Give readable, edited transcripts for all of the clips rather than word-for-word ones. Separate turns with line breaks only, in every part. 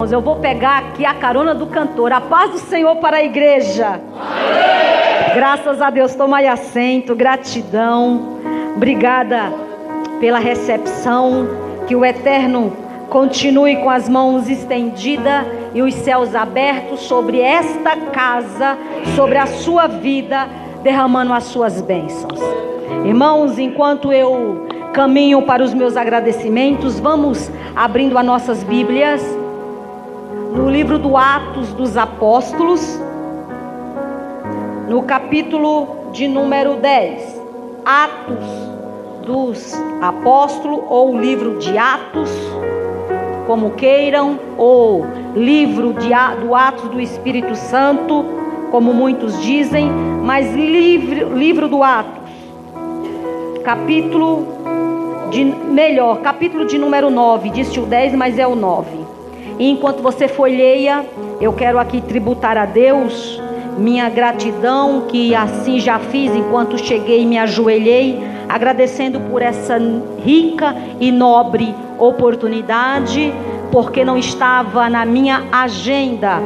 Eu vou pegar aqui a carona do cantor. A paz do Senhor para a igreja. Amém. Graças a Deus. Toma aí assento. Gratidão. Obrigada pela recepção. Que o Eterno continue com as mãos estendidas e os céus abertos sobre esta casa, sobre a sua vida, derramando as suas bênçãos. Irmãos, enquanto eu caminho para os meus agradecimentos, vamos abrindo as nossas Bíblias no livro do Atos dos Apóstolos, no capítulo de número 10. Atos dos Apóstolos, ou livro de Atos, como queiram, ou livro do Atos do Espírito Santo, como muitos dizem, mas livro do Atos, capítulo de número 9, disse o 10, mas é o 9. E enquanto você folheia, eu quero aqui tributar a Deus minha gratidão, que assim já fiz enquanto cheguei e me ajoelhei, agradecendo por essa rica e nobre oportunidade, porque não estava na minha agenda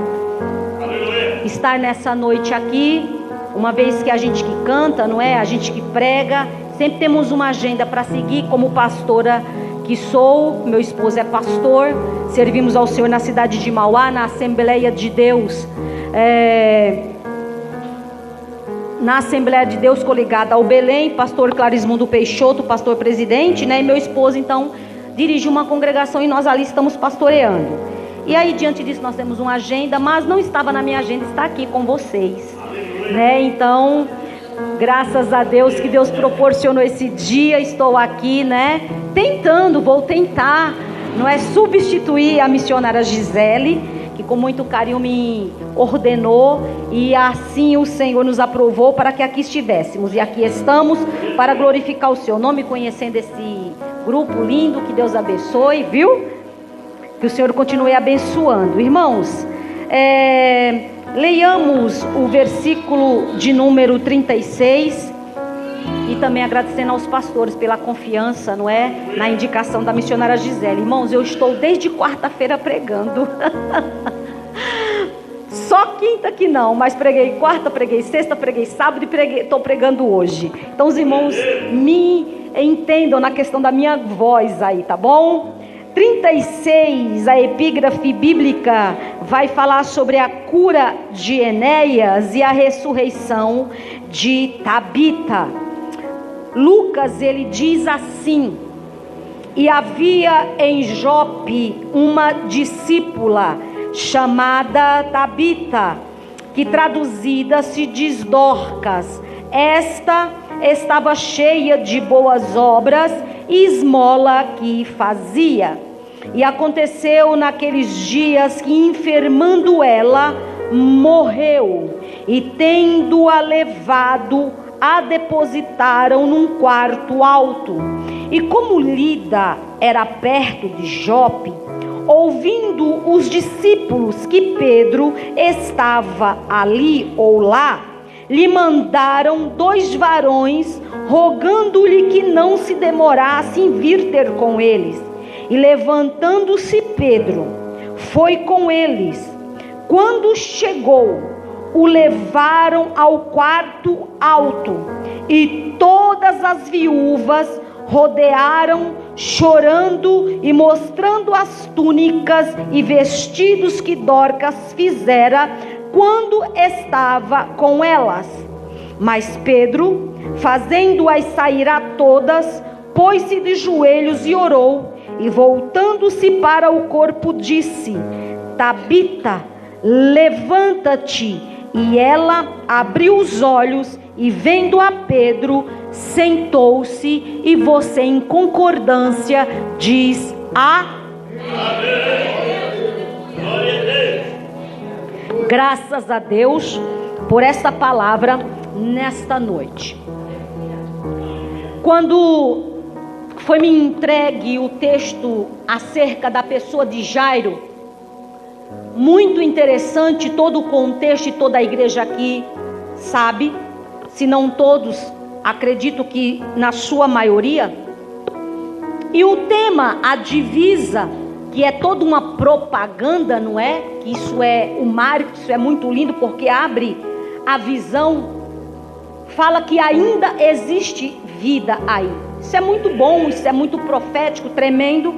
estar nessa noite aqui, uma vez que a gente que canta, não é? A gente que prega, sempre temos uma agenda para seguir. Como pastora que sou, meu esposo é pastor, servimos ao Senhor na cidade de Mauá, na Assembleia de Deus, na Assembleia de Deus coligada ao Belém, pastor Clarismundo Peixoto, pastor presidente, né? E meu esposo então dirige uma congregação e nós ali estamos pastoreando. E aí diante disso nós temos uma agenda, mas não estava na minha agenda estar aqui com vocês, né? Então, graças a Deus que Deus proporcionou esse dia, estou aqui, né? Vou tentar, não é, substituir a missionária Gisele, que com muito carinho me ordenou, e assim o Senhor nos aprovou para que aqui estivéssemos, e aqui estamos para glorificar o seu nome, conhecendo esse grupo lindo. Que Deus abençoe, viu? Que o Senhor continue abençoando. Irmãos, leiamos o versículo de número 36, e também agradecendo aos pastores pela confiança, não é? Na indicação da missionária Gisele. Irmãos, eu estou desde quarta-feira pregando. Só quinta que não, mas preguei quarta, preguei sexta, preguei sábado e estou pregando hoje. Então os irmãos me entendam na questão da minha voz aí, tá bom? 36, a epígrafe bíblica vai falar sobre a cura de Enéas e a ressurreição de Tabita. Lucas, ele diz assim: e havia em Jope uma discípula chamada Tabita, que traduzida se diz Dorcas. Esta estava cheia de boas obras e esmola que fazia. E aconteceu naqueles dias que, enfermando ela, morreu, e tendo-a levado, a depositaram num quarto alto. E como Lida era perto de Jope, ouvindo os discípulos que Pedro estava ali ou lá, lhe mandaram 2 varões, rogando-lhe que não se demorasse em vir ter com eles. E levantando-se Pedro, foi com eles. Quando chegou, o levaram ao quarto alto, e todas as viúvas rodearam, chorando e mostrando as túnicas e vestidos que Dorcas fizera quando estava com elas. Mas Pedro, fazendo-as sair a todas, pôs-se de joelhos e orou, e voltando-se para o corpo disse: Tabita, levanta-te. E ela abriu os olhos, e vendo a Pedro, sentou-se, e você em concordância diz graças a Deus por esta palavra nesta noite. Quando foi me entregue o texto acerca da pessoa de Jairo, muito interessante, todo o contexto, e toda a igreja aqui sabe, se não todos, acredito que na sua maioria. E o tema, a divisa, que é toda uma propaganda, não é? Que isso é o marketing, isso é muito lindo porque abre a visão, fala que ainda existe vida aí. Isso é muito bom, isso é muito profético, tremendo,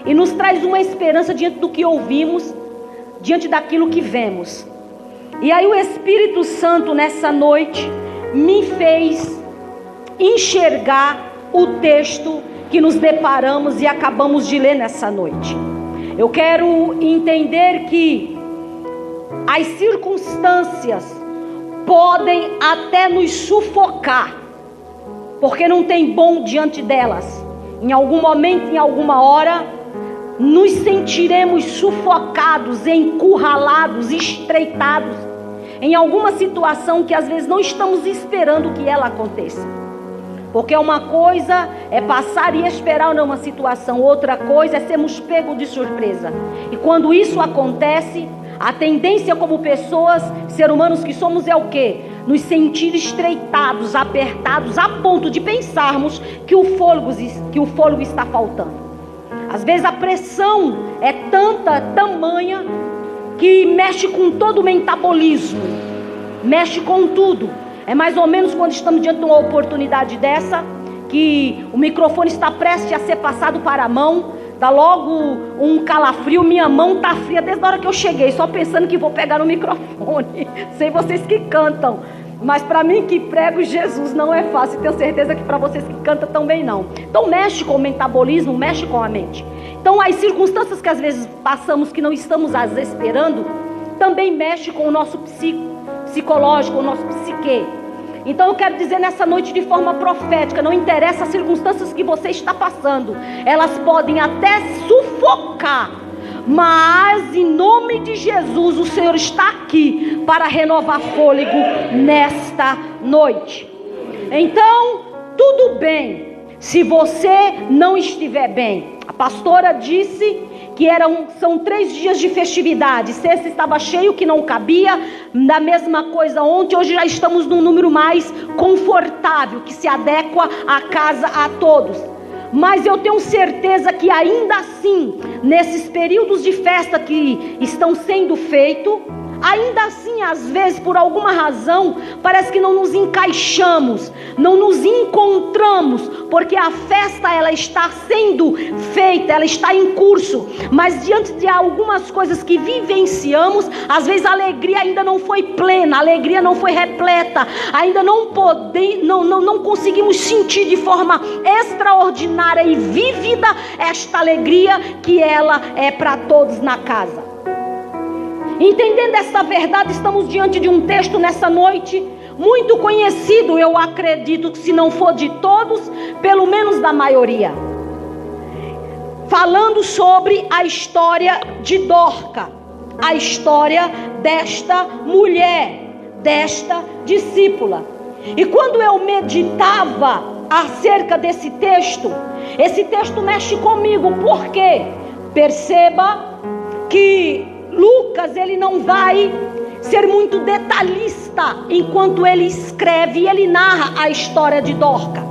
e nos traz uma esperança diante do que ouvimos, diante daquilo que vemos. E aí o Espírito Santo nessa noite me fez enxergar o texto que nos deparamos e acabamos de ler nessa noite. Eu quero entender que as circunstâncias podem até nos sufocar, porque não tem bom diante delas. Em algum momento, em alguma hora, nos sentiremos sufocados, encurralados, estreitados em alguma situação que às vezes não estamos esperando que ela aconteça. Porque uma coisa é passar e esperar numa situação, outra coisa é sermos pegos de surpresa. E quando isso acontece, a tendência como pessoas, seres humanos que somos, é o quê? Nos sentir estreitados, apertados, a ponto de pensarmos que o fôlego está faltando. Às vezes a pressão é tamanha, que mexe com todo o metabolismo, mexe com tudo. É mais ou menos quando estamos diante de uma oportunidade dessa, que o microfone está prestes a ser passado para a mão, dá logo um calafrio, minha mão está fria desde a hora que eu cheguei, só pensando que vou pegar no microfone. Sei vocês que cantam, mas para mim que prego Jesus não é fácil, tenho certeza que para vocês que cantam também não. Então mexe com o metabolismo, mexe com a mente. Então as circunstâncias que às vezes passamos, que não estamos as esperando, também mexe com o nosso psicológico, o nosso psique. Então eu quero dizer nessa noite de forma profética, não interessa as circunstâncias que você está passando, elas podem até sufocar, mas em nome de Jesus o Senhor está aqui para renovar fôlego nesta noite. Então tudo bem se você não estiver bem. A pastora disse que são 3 dias de festividade. Sexta estava cheio, que não cabia. Da mesma coisa ontem, hoje já estamos num número mais confortável, que se adequa à casa a todos. Mas eu tenho certeza que ainda assim, nesses períodos de festa que estão sendo feitos, ainda assim, às vezes, por alguma razão, parece que não nos encaixamos, não nos encontramos, porque a festa ela está sendo feita, ela está em curso, mas diante de algumas coisas que vivenciamos, às vezes a alegria ainda não foi plena, a alegria não foi repleta, ainda não conseguimos sentir de forma extraordinária e vívida esta alegria que ela é para todos na casa. Entendendo essa verdade, estamos diante de um texto nessa noite muito conhecido, eu acredito que se não for de todos, pelo menos da maioria. Falando sobre a história de Dorca, a história desta mulher, desta discípula. E quando eu meditava acerca desse texto, esse texto mexe comigo, porque perceba que Lucas, ele não vai ser muito detalhista enquanto ele escreve e ele narra a história de Dorca.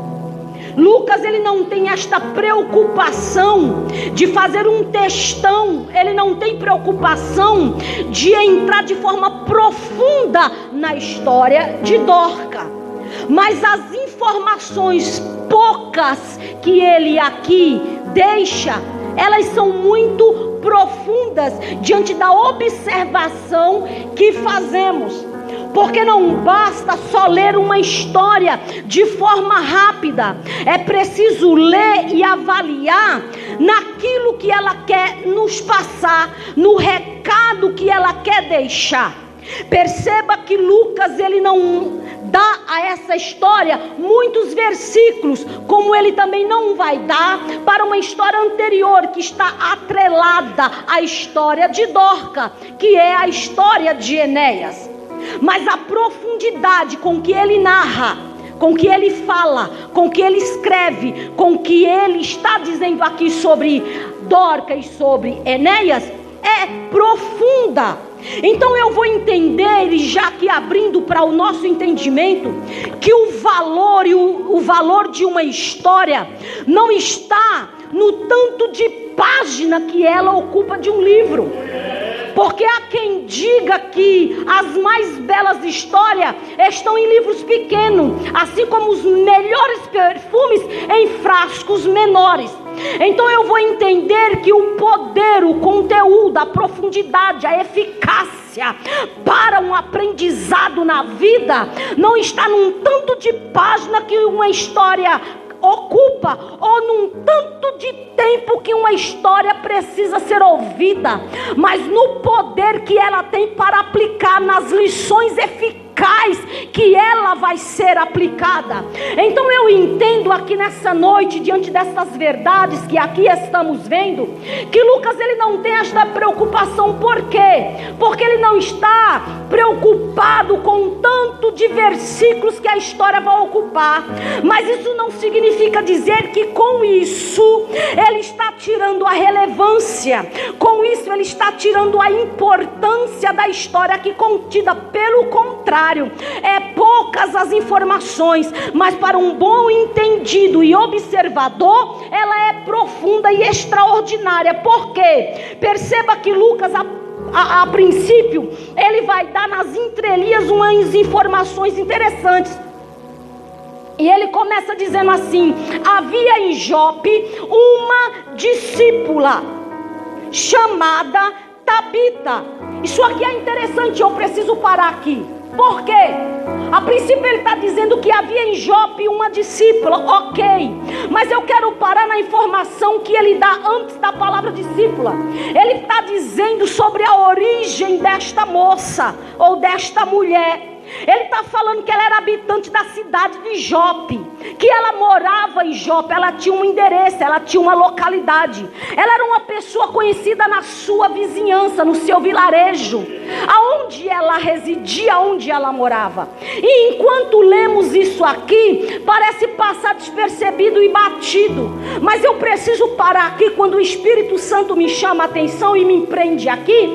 Lucas, ele não tem esta preocupação de fazer um textão, ele não tem preocupação de entrar de forma profunda na história de Dorca. Mas as informações poucas que ele aqui deixa, elas são muito profundas diante da observação que fazemos. Porque não basta só ler uma história de forma rápida, é preciso ler e avaliar naquilo que ela quer nos passar, no recado que ela quer deixar. Perceba que Lucas, ele não dá a essa história muitos versículos, como ele também não vai dar para uma história anterior que está atrelada à história de Dorca, que é a história de Enéas. Mas a profundidade com que ele narra, com que ele fala, com que ele escreve, com que ele está dizendo aqui sobre Dorca e sobre Enéas, é profunda. Então eu vou entender, e já que abrindo para o nosso entendimento, que o valor de uma história não está no tanto de página que ela ocupa de um livro. Porque há quem diga que as mais belas histórias estão em livros pequenos, assim como os melhores perfumes em frascos menores. Então eu vou entender que o poder, o conteúdo, a profundidade, a eficácia para um aprendizado na vida não está num tanto de página que uma história ocupa, ou num tanto de tempo que uma história precisa ser ouvida, mas no poder que ela tem para aplicar nas lições eficazes que ela vai ser aplicada. Então eu entendo aqui nessa noite, diante dessas verdades que aqui estamos vendo, que Lucas ele não tem esta preocupação. Por quê? Porque ele não está preocupado com o tanto de versículos que a história vai ocupar. Mas isso não significa dizer que com isso ele está tirando a relevância, com isso ele está tirando a importância da história aqui contida. Pelo contrário, é poucas as informações, mas para um bom entendido e observador, ela é profunda e extraordinária. Por quê? Perceba que Lucas, a princípio, ele vai dar nas entrelinhas umas informações interessantes. E ele começa dizendo assim: havia em Jope uma discípula chamada Tabita. Isso aqui é interessante, eu preciso parar aqui. Por quê? A princípio ele está dizendo que havia em Jope uma discípula, ok. Mas eu quero parar na informação que ele dá antes da palavra discípula. Ele está dizendo sobre a origem desta moça, ou desta mulher. Ele está falando que ela era habitante da cidade de Jope, que ela morava em Jope, ela tinha um endereço, ela tinha uma localidade. Ela era uma pessoa conhecida na sua vizinhança, no seu vilarejo, aonde ela residia, aonde ela morava. E enquanto lemos isso aqui, parece passar despercebido e batido. Mas eu preciso parar aqui quando o Espírito Santo me chama a atenção e me prende aqui.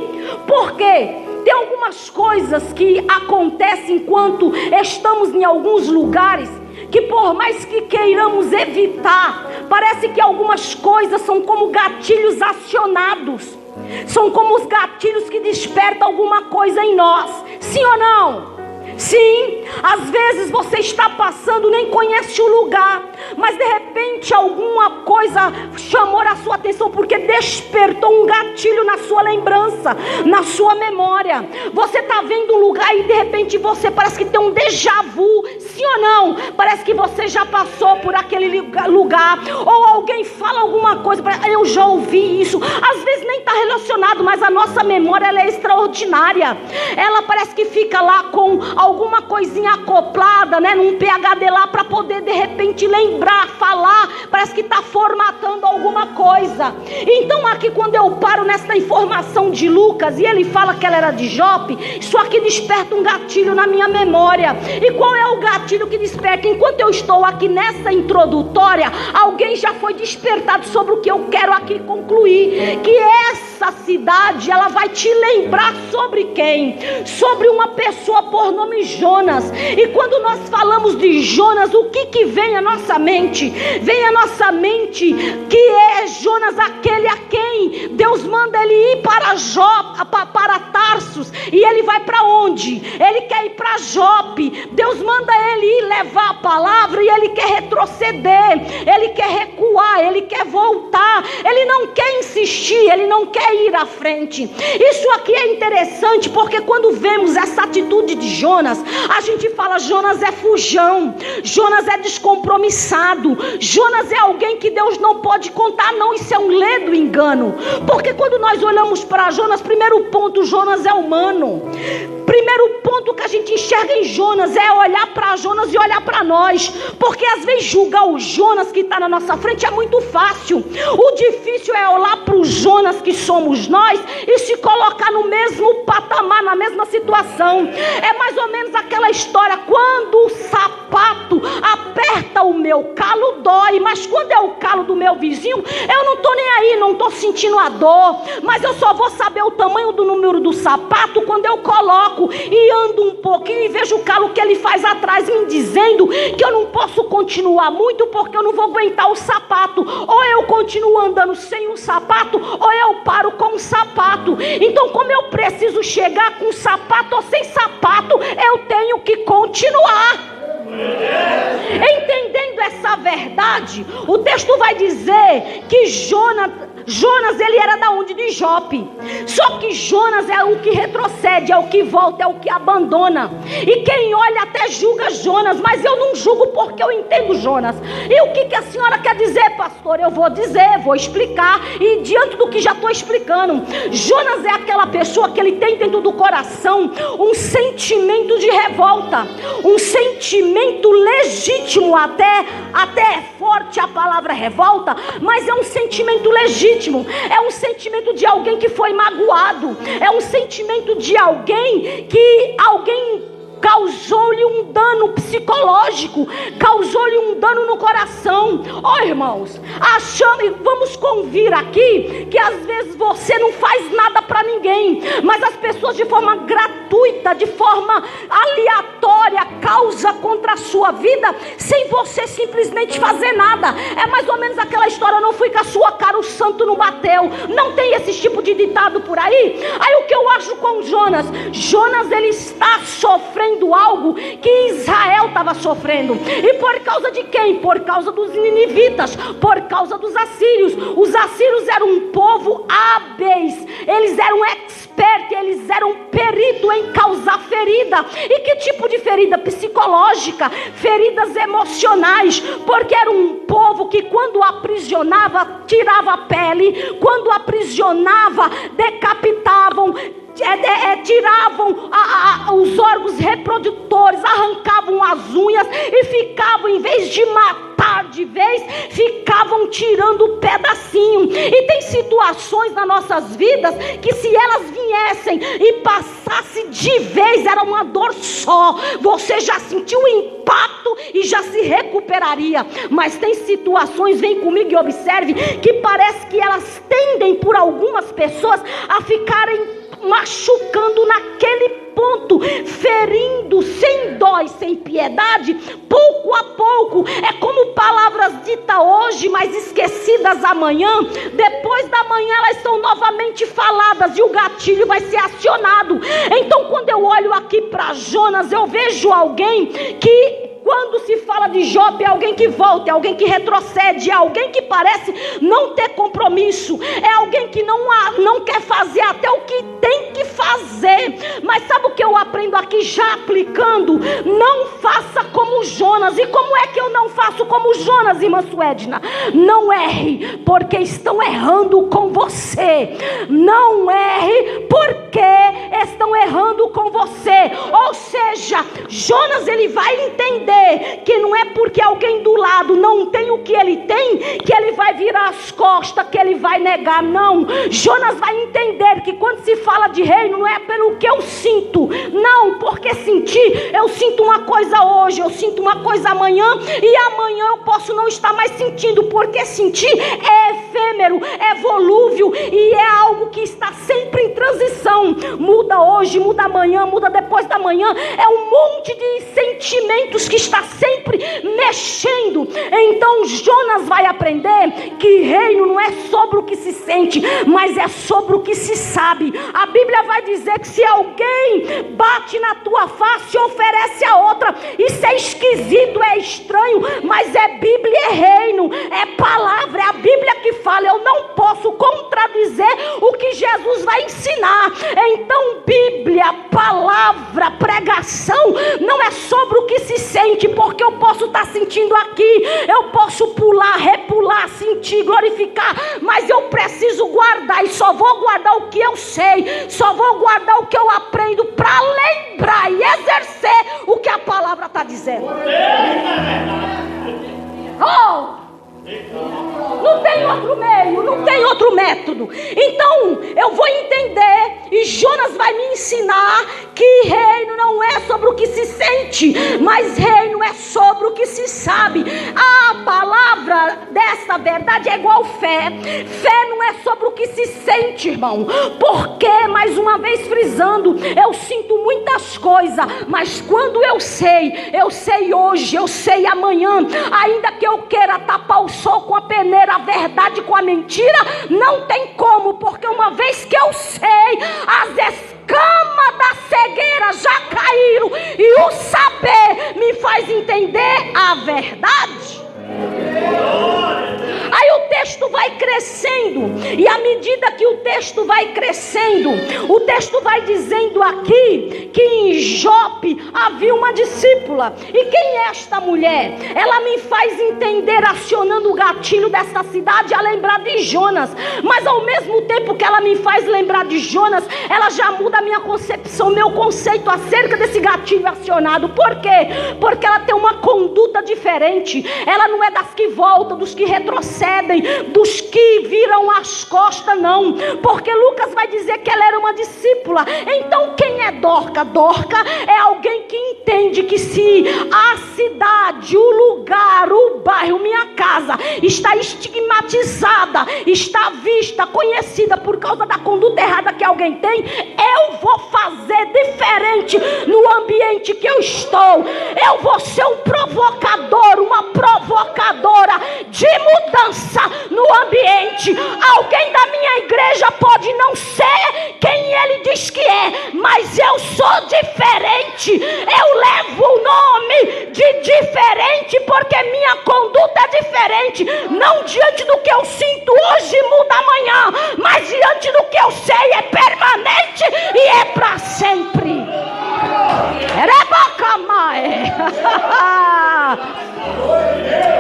Por quê? Tem algumas coisas que acontecem enquanto estamos em alguns lugares, que por mais que queiramos evitar, parece que algumas coisas são como gatilhos acionados. São como os gatilhos que despertam alguma coisa em nós. Sim ou não? Sim, às vezes você está passando, nem conhece o lugar, mas de repente alguma coisa chamou a sua atenção, porque despertou um gatilho na sua lembrança, na sua memória. Você está vendo um lugar e de repente você parece que tem um déjà vu. Sim ou não? Parece que você já passou por aquele lugar, ou alguém fala alguma coisa, eu já ouvi isso. Às vezes nem está relacionado, mas a nossa memória ela é extraordinária. Ela parece que fica lá com alguma coisinha acoplada, né, num PhD lá, para poder de repente lembrar, falar. Parece que está formatando alguma coisa. Então aqui quando eu paro nessa informação de Lucas, e ele fala que ela era de Jope, isso aqui desperta um gatilho na minha memória. E qual é o gatilho que desperta? Enquanto eu estou aqui nessa introdutória, alguém já foi despertado sobre o que eu quero aqui concluir, que essa cidade, ela vai te lembrar sobre quem? Sobre uma pessoa por nome Jonas. E quando nós falamos de Jonas, o que vem à nossa mente? Vem à nossa mente que é Jonas aquele a quem Deus manda ele ir para para Tarsus. E ele vai para onde? Ele quer ir para Jope. Deus manda ele ir levar a palavra, e ele quer retroceder, ele quer recuar, ele quer voltar, ele não quer insistir, ele não quer ir à frente. Isso aqui é interessante, porque quando vemos essa atitude de Jonas, a gente fala: Jonas é fujão, Jonas é descompromissado, Jonas é alguém que Deus não pode contar. Não, isso é um ledo engano, porque quando nós olhamos para Jonas, primeiro ponto, Jonas é humano. Primeiro ponto que a gente enxerga em Jonas é olhar para Jonas e olhar para nós, porque às vezes julgar o Jonas que está na nossa frente é muito fácil. O difícil é olhar para o Jonas que somos nós e se colocar no mesmo patamar, na mesma situação. É mais ou menos aquela história: quando o sapato aperta o meu calo, dói, mas quando é o calo do meu vizinho, eu não estou nem aí, não estou sentindo a dor, mas eu só vou saber o tamanho do número do sapato quando eu coloco e ando ando um pouquinho e vejo o calo que ele faz atrás, me dizendo que eu não posso continuar muito porque eu não vou aguentar o sapato. Ou eu continuo andando sem o sapato, ou eu paro com o sapato. Então, como eu preciso chegar com sapato ou sem sapato, eu tenho que continuar. Entendendo essa verdade, o texto vai dizer que Jonas, ele era da onde? De Jope. Só que Jonas é o que retrocede, é o que volta, é o que abandona. E quem olha até julga Jonas, mas eu não julgo porque eu entendo Jonas. E o que a senhora quer dizer, pastor? Eu vou dizer, vou explicar. E diante do que já estou explicando, Jonas é aquela pessoa que ele tem dentro do coração um sentimento de revolta, um sentimento legítimo, até é forte a palavra revolta, mas é um sentimento legítimo. É um sentimento de alguém que foi magoado. É um sentimento de alguém que causou-lhe um dano psicológico, causou-lhe um dano no coração. Irmãos, vamos convir aqui que às vezes você não faz nada para ninguém, mas as pessoas de forma gratuita, de forma aleatória, causam contra a sua vida, sem você simplesmente fazer nada. É mais ou menos aquela história: não fui com a sua cara, o santo não bateu. Não tem esse tipo de ditado por aí? Aí o que eu acho com Jonas? Jonas, ele está sofrendo algo que Israel estava sofrendo. E por causa de quem? Por causa dos ninivitas, por causa dos assírios. Os assírios eram um povo hábeis, eles eram expertos, eles eram peritos em causar ferida. E que tipo de ferida? Psicológica, feridas emocionais, porque era um povo que quando aprisionava, tirava a pele, quando aprisionava, decapitavam, tiravam os órgãos reprodutores, arrancavam as unhas e ficavam, em vez de matar de vez, ficavam tirando pedacinho. E tem situações nas nossas vidas que, se elas viessem e passassem de vez, era uma dor só, você já sentiu o impacto e já se recuperaria. Mas tem situações, vem comigo e observe, que parece que elas tendem, por algumas pessoas, a ficarem machucando naquele ponto, ferindo sem dó e sem piedade, pouco a pouco. É como palavras ditas hoje, mas esquecidas amanhã. Depois da manhã elas são novamente faladas e o gatilho vai ser acionado. Então, quando eu olho aqui para Jonas, eu vejo alguém que, quando se fala de Jope, é alguém que volta, é alguém que retrocede, é alguém que parece não ter compromisso, é alguém que não quer fazer até o que tem que fazer. Mas sabe o que eu aprendo aqui, já aplicando? Não faça como Jonas. E como é que eu não faço como Jonas, irmã Suedna? Não erre, porque estão errando com você. Não erre, porque estão errando com você. Ou seja, Jonas, ele vai entender que não é porque alguém do lado não tem o que ele tem, que ele vai virar as costas, que ele vai negar. Não, Jonas vai entender que quando se fala de reino, não é pelo que eu sinto. Não, porque sentir, eu sinto uma coisa hoje, eu sinto uma coisa amanhã, e amanhã eu posso não estar mais sentindo, porque sentir é efêmero, é volúvel, e é algo que está sempre em transição. Muda hoje, muda amanhã, muda depois da manhã. É um monte de sentimentos que está sempre mexendo. Então Jonas vai aprender que reino não é sobre o que se sente, mas é sobre o que se sabe. A Bíblia vai dizer que se alguém bate na tua face, oferece a outra. Isso é esquisito, é estranho, mas é Bíblia, é reino, é palavra, é a Bíblia que fala. Eu não posso contradizer o que Jesus vai ensinar. Então Bíblia, palavra, pregação não é sobre o que se sente, porque eu posso estar sentindo aqui, eu posso pular, repular, sentir, glorificar, mas eu preciso guardar, e só vou guardar o que eu sei, só vou guardar o que eu aprendo, para lembrar e exercer o que a palavra está dizendo. Não tem outro meio, não tem outro método. Então eu vou entender e Jonas vai me ensinar que reino não é sobre o que se sente, mas reino é sobre o que se sabe. A palavra dessa verdade é igual fé. Fé não é sobre o que se sente, irmão. Porque, mais uma vez frisando, eu sinto muitas coisas, mas quando eu sei hoje, eu sei amanhã, ainda que eu queira tapar o sol com a peneira, a verdade com a mentira, não tem como, porque uma vez que eu sei, as escamas da cegueira já caíram e o saber me faz entender a verdade. Aí o texto vai crescendo, e à medida que o texto vai crescendo, o texto vai dizendo aqui que em Jope havia uma discípula. E quem é esta mulher? Ela me faz entender, acionando o gatilho desta cidade, a lembrar de Jonas. Mas ao mesmo tempo que ela me faz lembrar de Jonas, ela já muda a minha concepção, meu conceito acerca desse gatilho acionado. Por quê? Porque ela tem uma conduta diferente. Ela não é das que voltam, dos que retrocedem, dos que viram as costas, não. Porque Lucas vai dizer que ela era uma discípula. Então quem é Dorca? Dorca é alguém que entende que se a cidade, o lugar, o bairro, minha casa está estigmatizada, está vista, conhecida por causa da conduta errada que alguém tem, eu vou fazer diferente no ambiente que eu estou. Eu vou ser um provocador, uma provocadora de mudança no ambiente. Alguém da minha igreja pode não ser quem ele diz que é, mas eu sou diferente. Eu levo o nome de diferente porque minha conduta é diferente. Não diante do que eu sinto hoje muda amanhã, mas diante do que eu sei é permanente e é para sempre.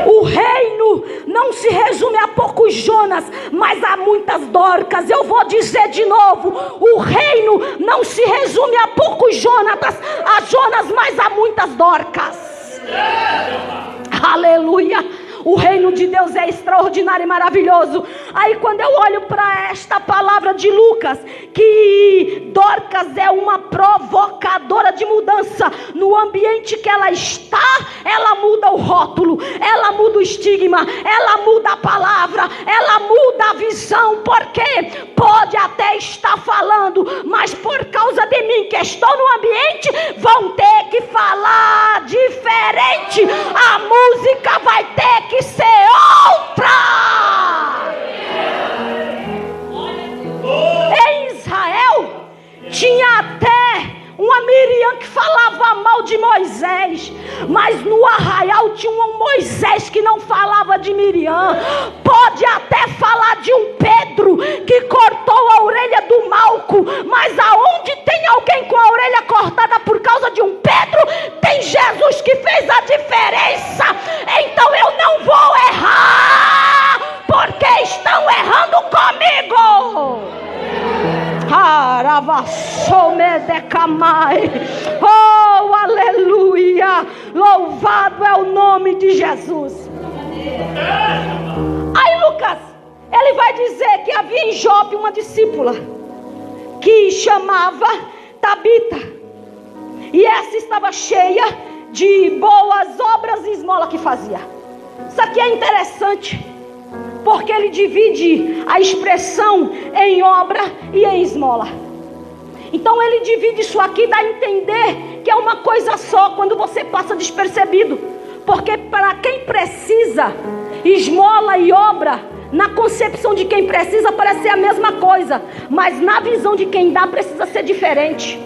O reino não se resume a poucos Jonas, mas a muitas Dorcas. Eu vou dizer de novo: o reino não se resume a poucos Jonatas, a Jonas, mas a muitas Dorcas. Aleluia. O reino de Deus é extraordinário e maravilhoso. Aí quando eu olho para esta palavra de Lucas, que Dorcas é uma provocadora de mudança, no ambiente que ela está, ela muda o rótulo, ela muda o estigma, ela muda a palavra, ela muda a visão. Porque pode até estar falando, mas por causa de mim que estou no ambiente, vão ter que falar diferente. A música vai ter que ser outra. Em Israel tinha até uma Miriam que falava mal de Moisés, mas no arraial tinha um Moisés que não falava de Miriam. Pode até falar de um Pedro que cortou a orelha do Malco, mas aonde tem alguém com a orelha cortada por causa de um Pedro, tem Jesus que fez a diferença. Então eu não vou errar, porque estão errando comigo. Oh, aleluia! Louvado é o nome de Jesus. Aí Lucas, ele vai dizer que havia em Jope uma discípula que chamava Tabita, e essa estava cheia de boas obras e esmola que fazia. Isso aqui é interessante, porque ele divide a expressão em obra e em esmola. Então ele divide isso aqui, dá a entender que é uma coisa só quando você passa despercebido. Porque para quem precisa, esmola e obra, na concepção de quem precisa parece ser a mesma coisa, mas na visão de quem dá precisa ser diferente.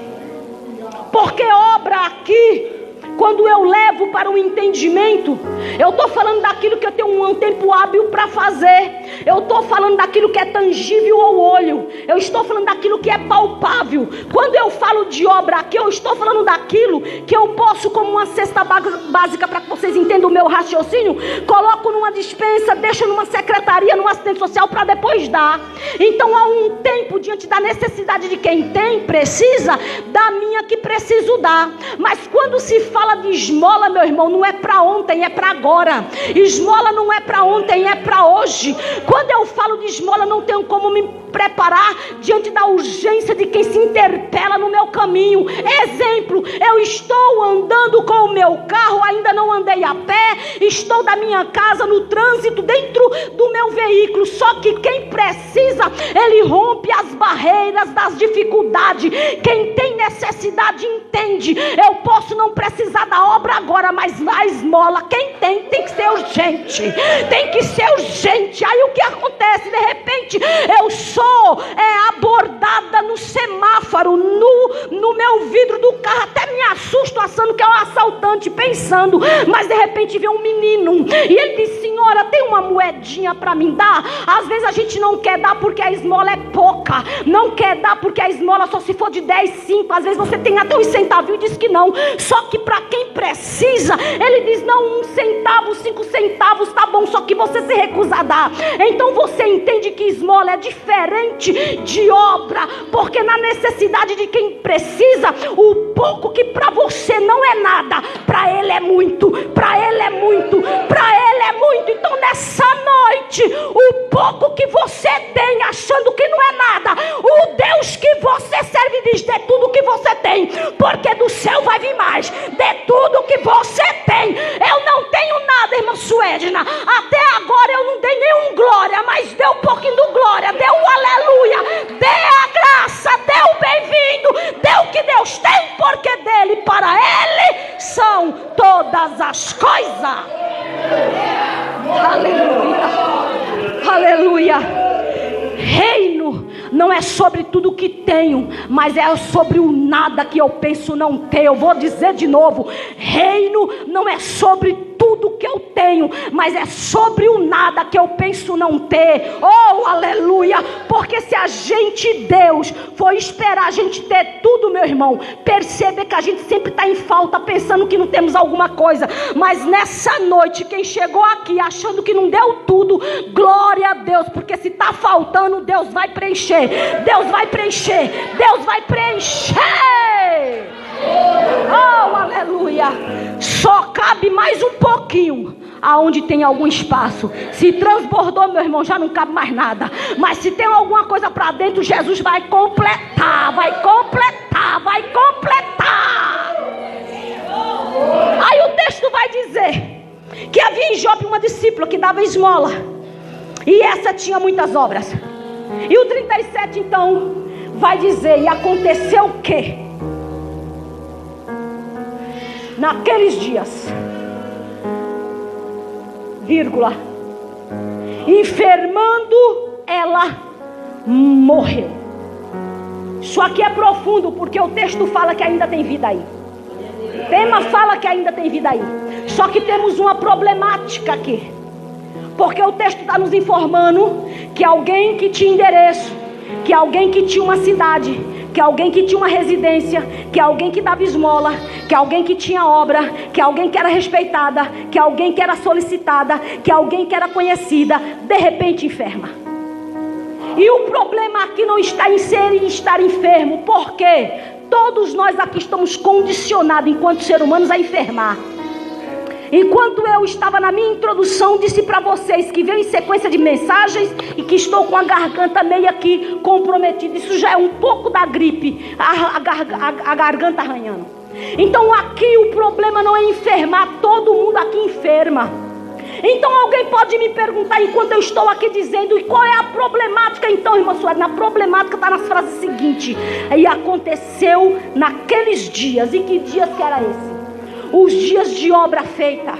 Porque obra aqui, quando eu levo para o entendimento, eu estou falando daquilo que eu tenho um tempo hábil para fazer. Eu estou falando daquilo que é tangível ao olho. Eu estou falando daquilo que é palpável. Quando eu falo de obra aqui, eu estou falando daquilo que eu posso, como uma cesta básica, para que vocês entendam o meu raciocínio, coloco numa despensa, deixo numa secretaria, numa assistente social para depois dar. Então há um tempo diante da necessidade de quem tem, precisa, da minha que preciso dar. Mas quando se fala fala de esmola, meu irmão, não é para ontem, é para agora. Esmola não é para ontem, é para hoje. Quando eu falo de esmola, não tenho como me preparar diante da urgência de quem se interpela no meu caminho. Exemplo, eu estou andando com o meu carro, ainda não andei a pé, estou da minha casa no trânsito, dentro do meu veículo. Só que quem precisa, ele rompe as barreiras das dificuldades. Quem tem necessidade entende. Eu posso não precisar da obra agora, mas a esmola, quem tem que ser urgente. Tem que ser urgente. Aí o que acontece? De repente eu sou abordada no semáforo, no meu vidro do carro, até me assusto achando que é um assaltante, pensando, mas de repente vem um menino e ele diz: senhora, tem uma moedinha para me dar? Às vezes a gente não quer dar porque a esmola é pouca, não quer dar porque a esmola só se for de 10, 5, às vezes você tem até uns centavinhos e diz que não. Só que para quem precisa, ele diz: não, 1 centavo, 5 centavos, tá bom, só que você se recusa a dar. Então você entende que esmola é diferente de obra, porque na necessidade de quem precisa, o pouco que para você não é nada, para ele é muito, para ele é muito, para ele é muito. Então nessa noite, o pouco que você tem achando que não é nada, o Deus que você serve diz: dê tudo que você tem, porque do céu vai vir mais. Dê tudo que você tem. Eu não tenho nada, irmã Suedna, até agora eu não dei nenhum glória, mas dê um pouquinho do glória, dê um aleluia, dê a graça, dê o bem-vindo, dê o que Deus tem, porque dele, para ele são todas as coisas. Aleluia, aleluia. Reino não é sobre tudo que tenho, mas é sobre o nada que eu penso não ter. Eu vou dizer de novo: reino não é sobre tudo que eu tenho, mas é sobre o nada que eu penso não ter. Oh, aleluia. Porque se a gente, Deus, for esperar a gente ter tudo, meu irmão, percebe que a gente sempre está em falta, pensando que não temos alguma coisa. Mas nessa noite, quem chegou aqui achando que não deu tudo, glória a Deus, porque se está faltando, Deus vai preencher. Deus vai preencher. Deus vai preencher. Oh, aleluia. Só cabe mais um pouquinho aonde tem algum espaço. Se transbordou, meu irmão, já não cabe mais nada. Mas se tem alguma coisa para dentro, Jesus vai completar, vai completar, vai completar. Aí o texto vai dizer que havia em Jope uma discípula que dava esmola, e essa tinha muitas obras. E o 37 então vai dizer: e aconteceu o quê? Naqueles dias, vírgula, enfermando, ela morreu. Isso aqui é profundo, porque o texto fala que ainda tem vida aí. O tema fala que ainda tem vida aí. Só que temos uma problemática aqui, porque o texto está nos informando que alguém que tinha endereço, que alguém que tinha uma cidade, que alguém que tinha uma residência, que alguém que dava esmola, que alguém que tinha obra, que alguém que era respeitada, que alguém que era solicitada, que alguém que era conhecida, de repente enferma. E o problema aqui não está em ser e estar enfermo, porque todos nós aqui estamos condicionados, enquanto seres humanos, a enfermar. Enquanto eu estava na minha introdução, disse para vocês que veio em sequência de mensagens e que estou com a garganta meio aqui comprometida. Isso já é um pouco da gripe, a garganta arranhando. Então aqui o problema não é enfermar, todo mundo aqui enferma. Então alguém pode me perguntar, enquanto eu estou aqui dizendo, e qual é a problemática então, irmã Sueli? Na problemática está nas frases seguintes: e aconteceu naqueles dias. E que dias que era esse? Os dias de obra feita,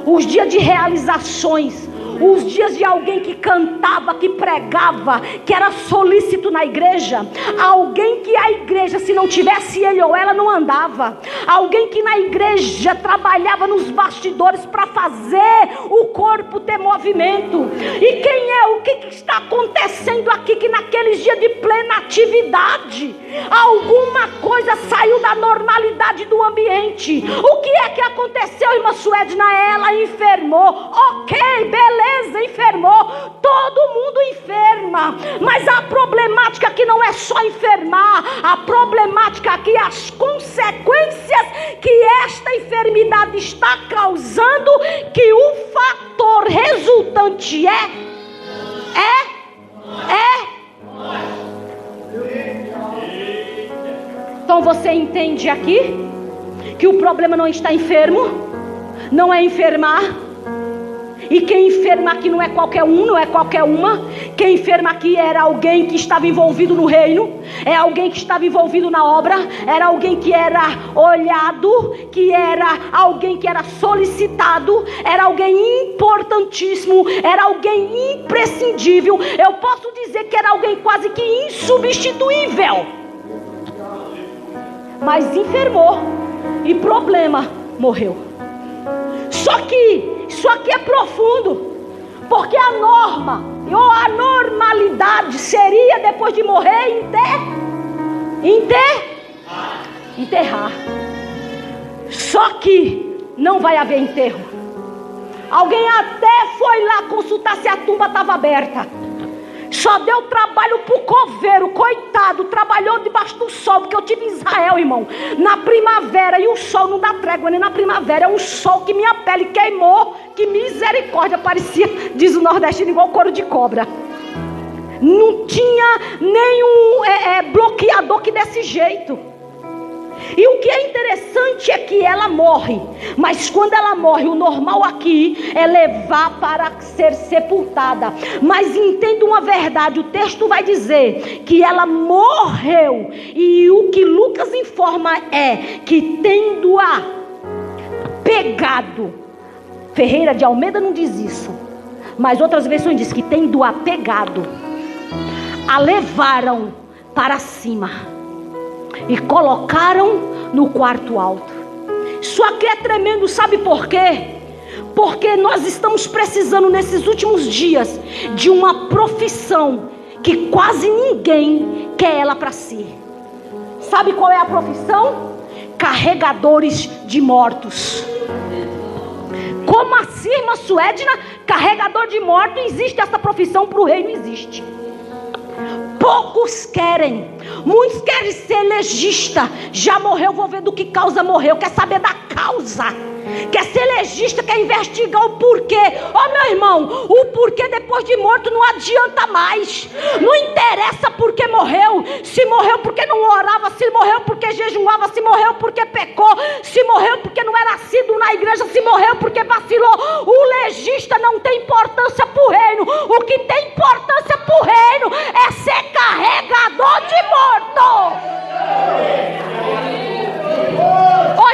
os dias de realizações, os dias de alguém que cantava, que pregava, que era solícito na igreja. Alguém que a igreja, se não tivesse ele ou ela, não andava. Alguém que na igreja trabalhava nos bastidores para fazer o corpo ter movimento. E quem é? O que está acontecendo aqui? Que naqueles dias de plena atividade, alguma coisa saiu da normalidade do ambiente. O que é que aconteceu, irmã Suedna? Ela enfermou. Ok, beleza, enfermou. Todo mundo enferma. Mas a problemática aqui não é só enfermar. A problemática aqui é as consequências consequências que esta enfermidade está causando, que o fator resultante é. Então você entende aqui que o problema não está enfermo, não é enfermar. E quem enferma aqui não é qualquer um, não é qualquer uma. Quem enferma aqui era alguém que estava envolvido no reino, é alguém que estava envolvido na obra, era alguém que era olhado, que era alguém que era solicitado, era alguém importantíssimo, era alguém imprescindível. Eu posso dizer que era alguém quase que insubstituível. Mas enfermou e problema, morreu. Só que isso aqui é profundo, porque a norma ou a normalidade seria depois de morrer enterrar. Só que não vai haver enterro. Alguém até foi lá consultar se a tumba estava aberta. Só deu trabalho pro coveiro, coitado, trabalhou debaixo do sol, porque eu tive em Israel, irmão, na primavera, e o sol não dá trégua nem na primavera, é um sol que minha pele queimou, que misericórdia, parecia, diz o nordestino, igual couro de cobra. Não tinha nenhum bloqueador que desse jeito. E o que é interessante é que ela morre, mas quando ela morre, o normal aqui é levar para ser sepultada. Mas entenda uma verdade, o texto vai dizer que ela morreu, e o que Lucas informa é que tendo-a pegado, Ferreira de Almeida não diz isso, mas outras versões diz que tendo-a pegado, a levaram para cima e colocaram no quarto alto. Isso aqui é tremendo, sabe por quê? Porque nós estamos precisando nesses últimos dias de uma profissão que quase ninguém quer ela para si. Sabe qual é a profissão? Carregadores de mortos. Como assim, irmã Suedna? Carregador de mortos, existe essa profissão, para o reino existe. Poucos querem. Muitos querem ser legista. Já morreu, vou ver do que causa morreu. Quer saber da causa. Quer ser legista, quer investigar o porquê. Meu irmão, o porquê depois de morto não adianta mais. Não interessa porque morreu. Se morreu porque não orava, se morreu porque jejuava, se morreu porque pecou, se morreu porque não era assíduo na igreja, se morreu porque vacilou. O legista não tem importância para o reino. O que tem importância para o reino é ser carregador de morto.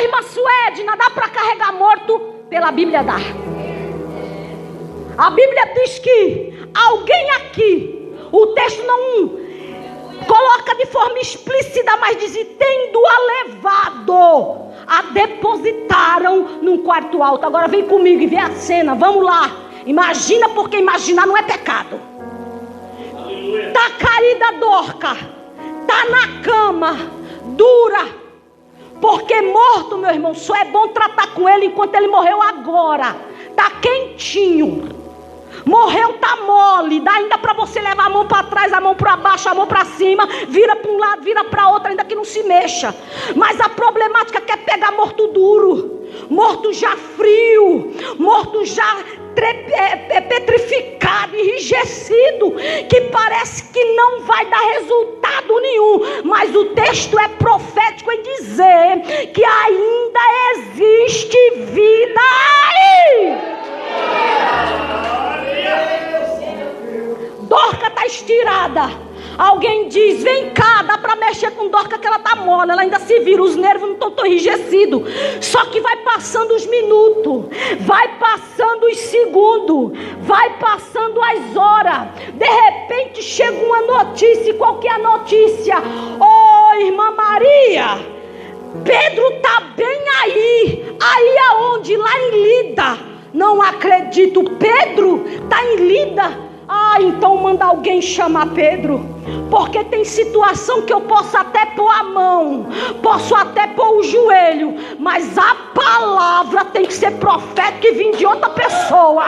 Irmã Suedna, dá para carregar morto? Pela Bíblia dá. A Bíblia diz que alguém aqui, o texto não coloca de forma explícita, mas diz: tendo-a levado, a depositaram num quarto alto. Agora vem comigo e vê a cena, vamos lá. Imagina, porque imaginar não é pecado. Tá caída Dorca, tá na cama, dura. Porque morto, meu irmão, só é bom tratar com ele enquanto ele morreu agora. Tá quentinho. Morreu, tá mole. Dá ainda para você levar a mão para trás, a mão para baixo, a mão para cima. Vira para um lado, vira para outro, ainda que não se mexa. Mas a problemática é pegar morto duro. Morto já frio. Morto já petrificado, enrijecido, que parece que não vai dar resultado nenhum. Mas o texto é profético em dizer que ainda existe vida aí. Dorca está estirada. Alguém diz: vem cá, dá para mexer com Dorca que ela está mole, ela ainda se vira, os nervos não estão tão enrijecidos. Só que vai passando os minutos, vai passando os segundos, vai passando as horas. De repente chega uma notícia. Qual que é a notícia? Irmã Maria, Pedro está bem aí. Aí aonde? Lá em Lida. Não acredito, Pedro está em Lida. Então manda alguém chamar Pedro. Porque tem situação que eu posso até pôr a mão, posso até pôr o joelho, mas a palavra tem que ser profética e vir de outra pessoa.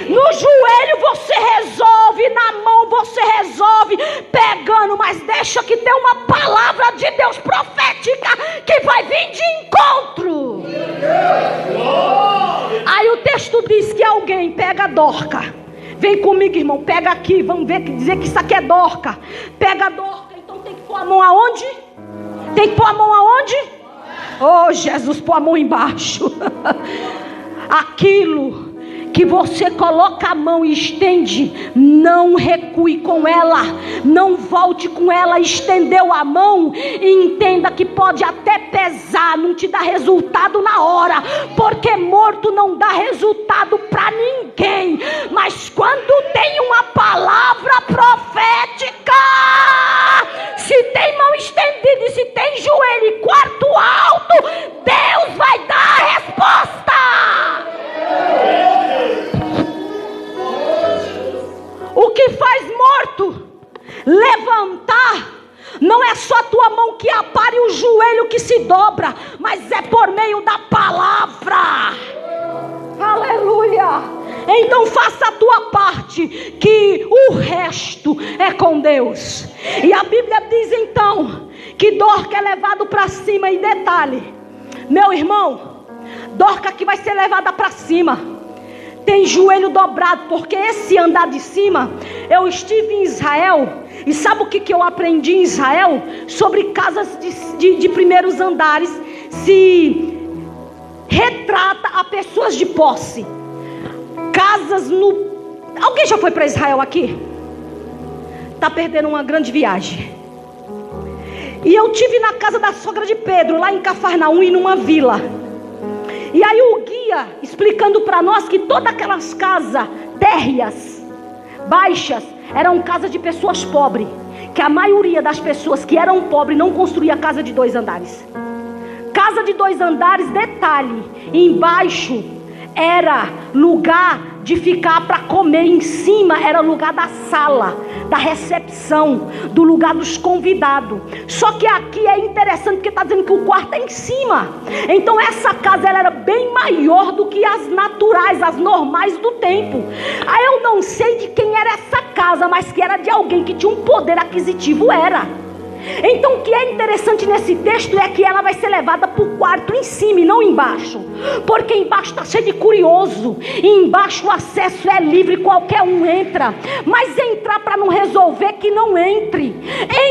No joelho você resolve, na mão você resolve, pegando, mas deixa que tem uma palavra de alguém pega a Dorca. Vem comigo, irmão, pega aqui. Vamos ver, dizer que isso aqui é Dorca. Pega a Dorca, então tem que pôr a mão aonde? Tem que pôr a mão aonde? Oh, Jesus, pôr a mão embaixo. Aquilo que você coloca a mão e estende, não recue com ela, não volte com ela. Estendeu a mão e entenda que pode até pesar, não te dá resultado na hora, porque morto não dá resultado para ninguém. Mas quando tem uma palavra profética, se tem mão estendida e se tem joelho e quarto alto, Deus vai dar a resposta. O que faz morto levantar não é só a tua mão que apara e o joelho que se dobra, mas é por meio da palavra. Aleluia. Então faça a tua parte, que o resto é com Deus. E a Bíblia diz então que Dorca é levado para cima. E detalhe, meu irmão, Dorca que vai ser levada para cima tem joelho dobrado, porque esse andar de cima, eu estive em Israel, e sabe o que eu aprendi em Israel? Sobre casas de primeiros andares, se retrata a pessoas de posse. Casas no... Alguém já foi para Israel aqui? Está perdendo uma grande viagem. E eu estive na casa da sogra de Pedro, lá em Cafarnaum, e numa vila. E aí o guia explicando para nós que todas aquelas casas térreas, baixas, eram casas de pessoas pobres. Que a maioria das pessoas que eram pobres não construía casa de 2 andares. Casa de 2 andares, detalhe, embaixo era lugar de ficar para comer, em cima era lugar da sala, da recepção, do lugar dos convidados. Só que aqui é interessante porque está dizendo que o quarto é em cima. Então essa casa ela era bem maior do que as naturais, as normais do tempo. Aí eu não sei de quem era essa casa, mas que era de alguém que tinha um poder aquisitivo, era. Então o que é interessante nesse texto é que ela vai ser levada para o quarto em cima e não embaixo, porque embaixo está cheio de curioso, e embaixo o acesso é livre, qualquer um entra. Mas entrar para não resolver, que não entre.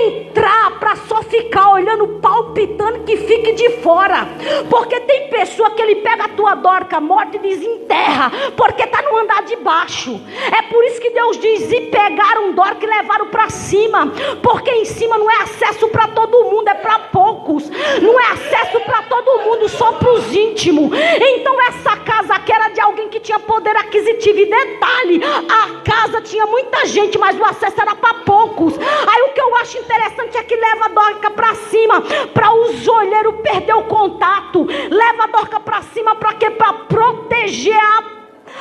Entrar para só ficar olhando, palpitando, que fique de fora. Porque tem pessoa que ele pega a tua Dorca morta e desenterra, porque está no andar de baixo. É por isso que Deus diz: e pegaram Dorca e levaram para cima, porque em cima não é acesso para todo mundo, é para poucos. Não é acesso para todo mundo, só para os íntimos. Então essa casa aqui era de alguém que tinha poder aquisitivo. E detalhe, a casa tinha muita gente, mas o acesso era para poucos. Aí o que eu acho interessante é que leva a Dorca para cima, para os olheiros perder o contato. Leva a Dorca para cima para quê? Para proteger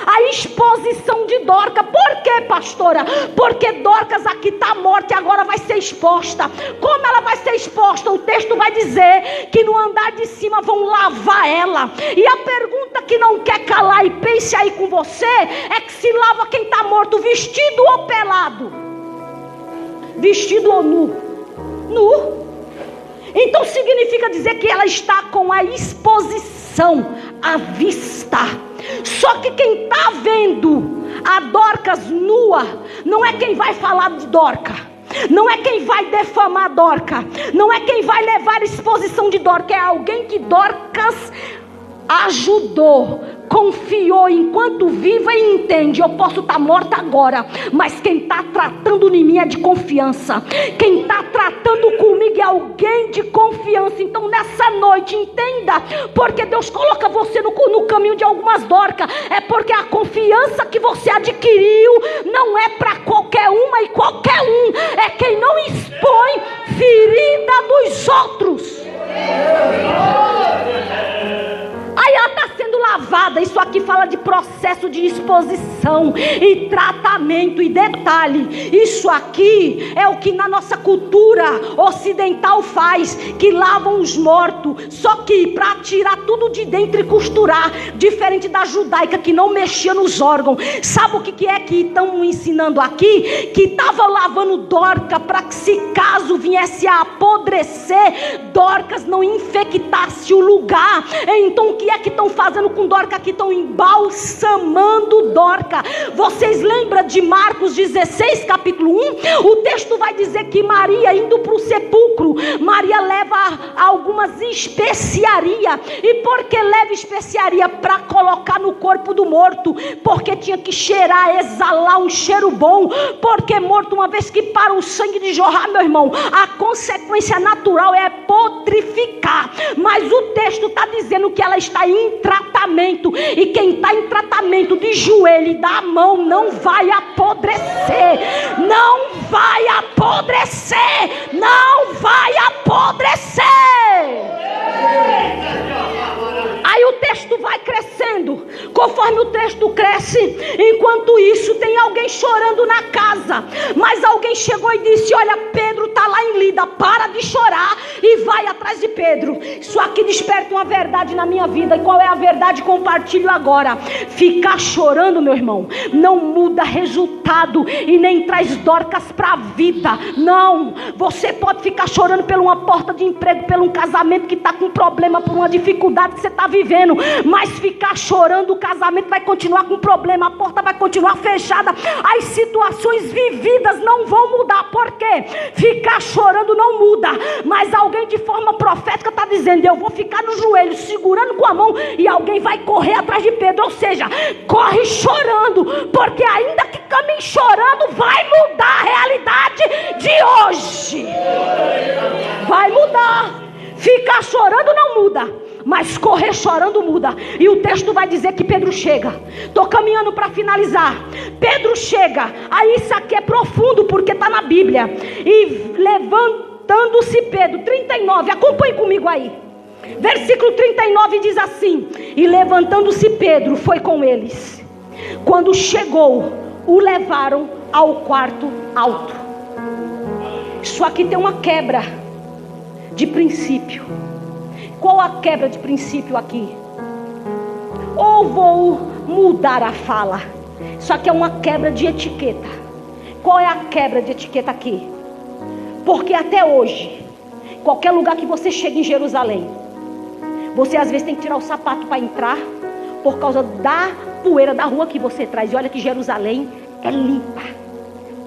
a exposição de Dorca. Por quê, pastora? Porque Dorcas aqui está morta e agora vai ser exposta. Como ela vai ser exposta? O texto vai dizer que no andar de cima vão lavar ela. E a pergunta que não quer calar, e pense aí com você, é que se lava quem está morto, vestido ou pelado? Vestido ou nu? Nu. Então significa dizer que ela está com a exposição à vista. Só que quem está vendo a Dorcas nua não é quem vai falar de Dorca, não é quem vai defamar Dorca, não é quem vai levar a exposição de Dorca. É alguém que Dorcas ajudou, confiou enquanto viva e entende: eu posso estar morta agora, mas quem está tratando em mim é de confiança. Quem está tratando comigo é alguém de confiança. Então nessa noite entenda, porque Deus coloca você no caminho de algumas Dorcas, é porque a confiança que você adquiriu não é para qualquer uma e qualquer um, é quem não expõe ferida dos outros. Aí ela está sendo lavada. Isso aqui fala de processo de exposição e tratamento. E detalhe, isso aqui é o que na nossa cultura ocidental faz, que lavam os mortos, só que para tirar tudo de dentro e costurar, diferente da judaica que não mexia nos órgãos. Sabe o que é que estão ensinando aqui? Que estava lavando Dorca para que, se caso viesse a apodrecer, Dorcas não infectasse o lugar. Então o que é que estão fazendo com Dorcas? Dorca que estão embalsamando Dorca. Vocês lembram de Marcos 16, capítulo 1? O texto vai dizer que Maria, indo para o sepulcro, Maria leva algumas especiarias. E por que leva especiaria? Para colocar no corpo do morto, porque tinha que cheirar, exalar um cheiro bom. Porque morto, uma vez que para o sangue de jorrar, meu irmão, a consequência natural é potrificar. Mas o texto está dizendo que ela está em tratamento, e quem está em tratamento de joelho e da mão não vai apodrecer, não vai apodrecer, não vai apodrecer. Aí o texto vai crescendo. Conforme o texto cresce, enquanto isso tem alguém chorando na casa. Mas alguém chegou e disse: olha, Pedro está lá em Lida, para de chorar e vai atrás de Pedro. Isso aqui desperta uma verdade na minha vida. E qual é a verdade? Compartilho agora. Ficar chorando, meu irmão, não muda resultado e nem traz Dorcas para a vida. Não, você pode ficar chorando por uma porta de emprego, por um casamento que está com problema, por uma dificuldade que você está vivendo, mas ficar chorando, o casamento vai continuar com problema, a porta vai continuar fechada, as situações vividas não vão mudar. Por quê? Ficar chorando não muda, mas alguém de forma profética está dizendo: eu vou ficar no joelho, segurando com a mão, e alguém vai correr atrás de Pedro. Ou seja, corre chorando, porque ainda que caminhe chorando, vai mudar a realidade de hoje, vai mudar. Ficar chorando não muda, mas correr chorando muda. E o texto vai dizer que Pedro chega. Estou caminhando para finalizar. Pedro chega. Aí isso aqui é profundo, porque está na Bíblia. E levantando-se Pedro, 39, acompanhe comigo aí. Versículo 39 diz assim: e levantando-se Pedro foi com eles. Quando chegou, o levaram ao quarto alto. Isso aqui tem uma quebra de princípio. Qual a quebra de princípio aqui? Ou vou mudar a fala? Isso aqui é uma quebra de etiqueta. Qual é a quebra de etiqueta aqui? Porque até hoje, qualquer lugar que você chegue em Jerusalém, você às vezes tem que tirar o sapato para entrar, por causa da poeira da rua que você traz. E olha que Jerusalém é limpa.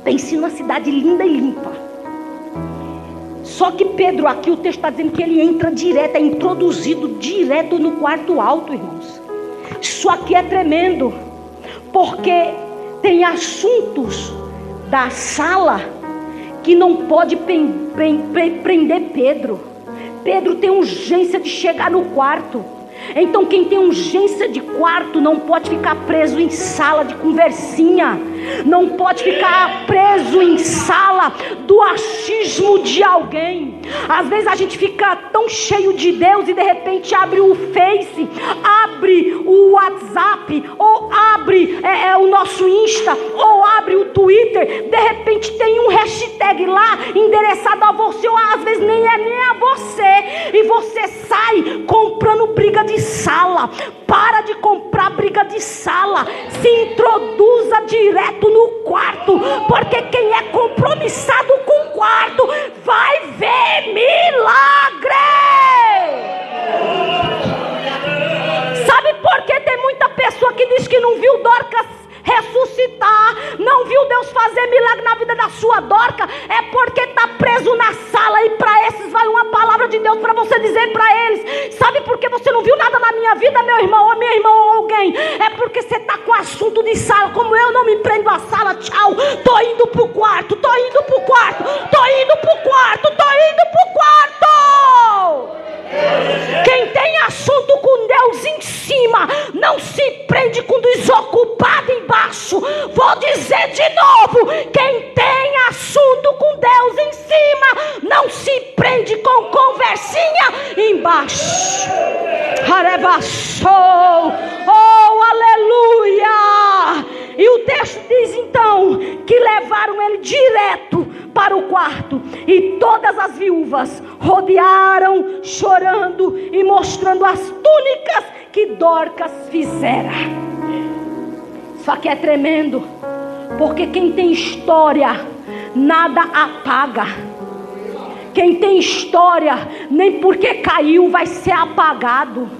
Pense numa cidade linda e limpa. Só que Pedro aqui, o texto está dizendo que ele entra direto, é introduzido direto no quarto alto, irmãos. Isso aqui é tremendo, porque tem assuntos da sala que não pode prender Pedro. Pedro tem urgência de chegar no quarto. Então quem tem urgência de quarto não pode ficar preso em sala de conversinha, não pode ficar preso em sala do achismo de alguém. Às vezes a gente fica tão cheio de Deus e de repente abre o Face, abre o WhatsApp, ou abre o nosso Insta, ou abre o Twitter. De repente tem um hashtag lá endereçado a você, ou às vezes nem a você, e você sai comprando briga de sala. Para de comprar briga de sala, se introduza direto no quarto, porque quem é compromissado com o quarto vai ver milagre. Sabe por que tem muita pessoa que diz que não viu Dorcas ressuscitar, não viu Deus fazer milagre na vida da sua Dorca? É porque está preso na sala. E para esses vai uma palavra de Deus para você dizer para eles: sabe por que você não viu nada na minha vida, meu irmão, ou minha irmã, ou alguém? É porque você está com assunto de sala. Como eu não me prendo à sala, tchau, tô indo pro quarto, tô indo pro quarto, tô indo pro quarto, tô indo pro quarto. Quem tem assunto com Deus em cima não se prende com desocupado embaixo. Vou dizer de novo: quem tem assunto com Deus em cima não se prende com conversinha embaixo. Oh, aleluia! E o texto diz então que levaram ele direto para o quarto, e todas as viúvas rodearam, chorando e mostrando as túnicas que Dorcas fizera. Isso aqui é tremendo, porque quem tem história nada apaga. Quem tem história, nem porque caiu vai ser apagado.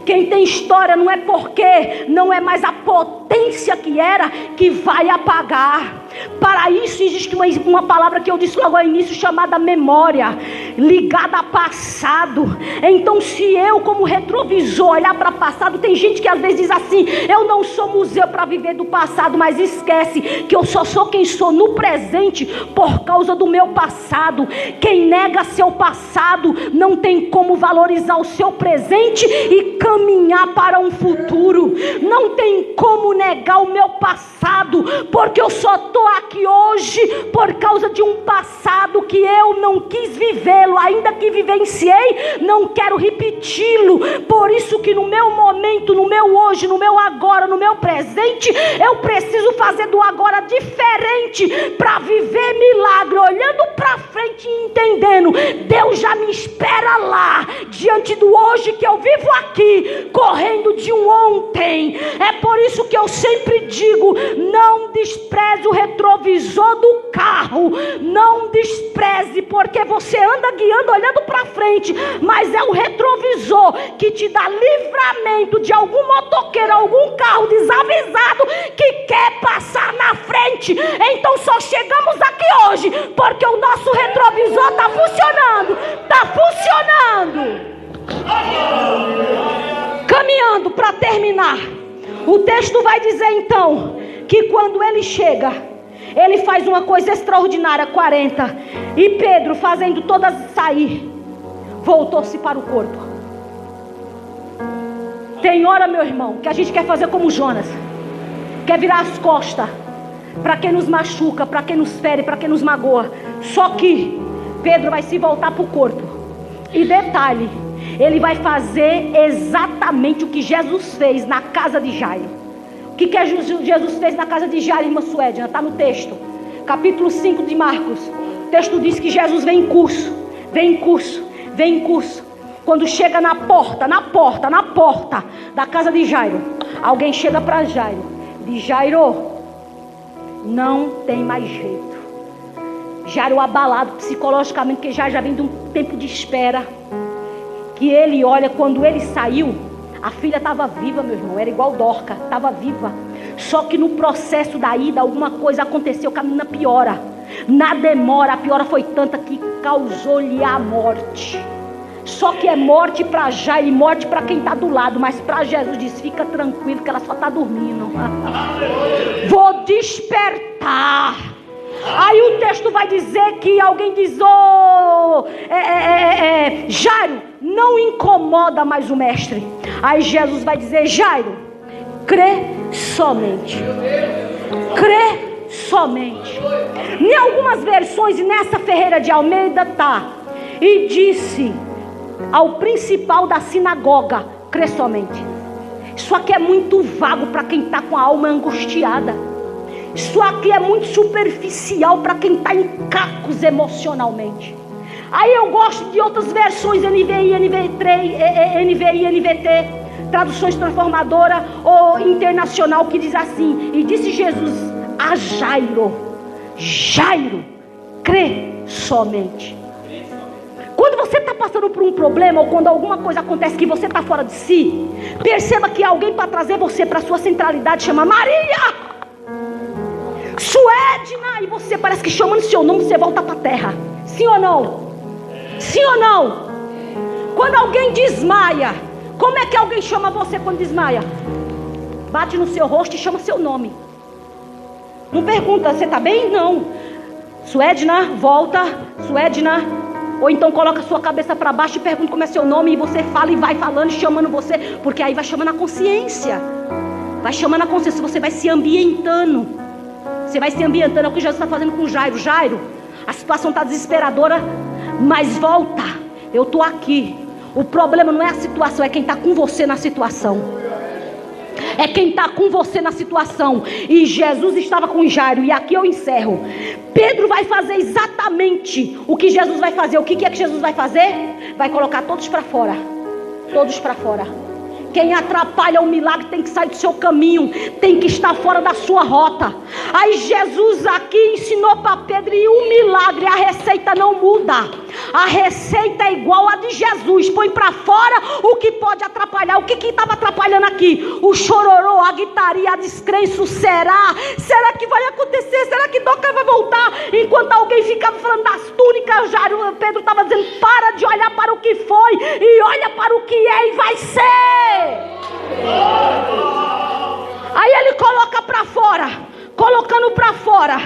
Quem tem história não é porque não é mais a potência que era que vai apagar. Para isso existe uma palavra que eu disse logo ao início, chamada memória, ligada a passado. Então se eu como retrovisor olhar para passado, tem gente que às vezes diz assim: eu não sou museu para viver do passado, mas esquece que eu só sou quem sou no presente por causa do meu passado. Quem nega seu passado não tem como valorizar o seu presente e caminhar para um futuro. Não tem como negar o meu passado, porque eu só estou aqui hoje por causa de um passado que eu não quis vivê-lo, ainda que vivenciei, não quero repeti-lo. Por isso que no meu momento, no meu hoje, no meu agora, no meu presente, eu preciso fazer do agora diferente para viver milagre, olhando para frente e entendendo: Deus já me espera lá, diante do hoje que eu vivo aqui, correndo de um ontem. É por isso que eu sempre digo: não despreze o retrovisor do carro, não despreze, porque você anda guiando olhando para frente, mas é o retrovisor que te dá livramento de algum motoqueiro, algum carro desavisado que quer passar na frente. Então só chegamos aqui hoje porque o nosso retrovisor está funcionando, Caminhando para terminar, o texto vai dizer então que quando ele chega, ele faz uma coisa extraordinária, 40, e Pedro, fazendo todas sair, voltou-se para o corpo. Tem hora, meu irmão, que a gente quer fazer como Jonas, quer virar as costas para quem nos machuca, para quem nos fere, para quem nos magoa. Só que Pedro vai se voltar para o corpo. E detalhe, ele vai fazer exatamente o que Jesus fez na casa de Jairo. O que Jesus fez na casa de Jairo, irmã Suedna? Está no texto, capítulo 5 de Marcos. O texto diz que Jesus vem em curso. Quando chega na porta da casa de Jairo, alguém chega para Jairo, diz: Jairo, não tem mais jeito. Jairo abalado psicologicamente, porque já vem de um tempo de espera. Que ele olha, quando ele saiu, a filha estava viva, meu irmão, era igual Dorca, estava viva. Só que no processo da ida, alguma coisa aconteceu, que a menina piora. Na demora, a piora foi tanta que causou-lhe a morte. Só que é morte para Jairo e morte para quem está do lado. Mas para Jesus diz: fica tranquilo que ela só está dormindo. Vou despertar. Aí o texto vai dizer que alguém diz: Jairo, não incomoda mais o mestre. Aí Jesus vai dizer: Jairo, crê somente. Crê somente. Em algumas versões, e nessa Ferreira de Almeida tá: e disse ao principal da sinagoga: crê somente. Isso aqui é muito vago para quem está com a alma angustiada. Isso aqui é muito superficial para quem está em cacos emocionalmente. Aí eu gosto de outras versões, NVI, NVT, traduções transformadora ou internacional, que diz assim: e disse Jesus a Jairo: Jairo, crê somente. Quando você está passando por um problema, ou quando alguma coisa acontece que você está fora de si, perceba que alguém para trazer você para a sua centralidade chama Maria, Suedna, e você parece que chamando seu nome, você volta para a terra. Sim ou não? Sim ou não? Quando alguém desmaia, como é que alguém chama você quando desmaia? Bate no seu rosto e chama seu nome. Não pergunta: você está bem? Não. Suedna, volta. Suedna. Ou então coloca a sua cabeça para baixo e pergunta como é seu nome, e você fala e vai falando, chamando você, porque aí vai chamando a consciência. Vai chamando a consciência, você vai se ambientando. Você vai se ambientando. É o que Jesus está fazendo com Jairo. Jairo, a situação está desesperadora, mas volta, eu estou aqui. O problema não é a situação, é quem está com você na situação. É quem está com você na situação. E Jesus estava com Jairo. E aqui eu encerro. Pedro vai fazer exatamente o que Jesus vai fazer. O que é que Jesus vai fazer? Vai colocar todos para fora. Todos para fora. Quem atrapalha o milagre tem que sair do seu caminho, tem que estar fora da sua rota. Aí Jesus aqui ensinou para Pedro, e o milagre, a receita não muda. A receita é igual a de Jesus. Põe para fora o que pode atrapalhar. O que estava atrapalhando aqui? O chororô, a gritaria, a descrença, o será. Será que vai acontecer? Será que Dorcas vai voltar? Enquanto alguém ficava falando das túnicas, Pedro estava dizendo: para de olhar para o que foi e olha para o que é e vai ser. Aí ele coloca para fora. Colocando para fora,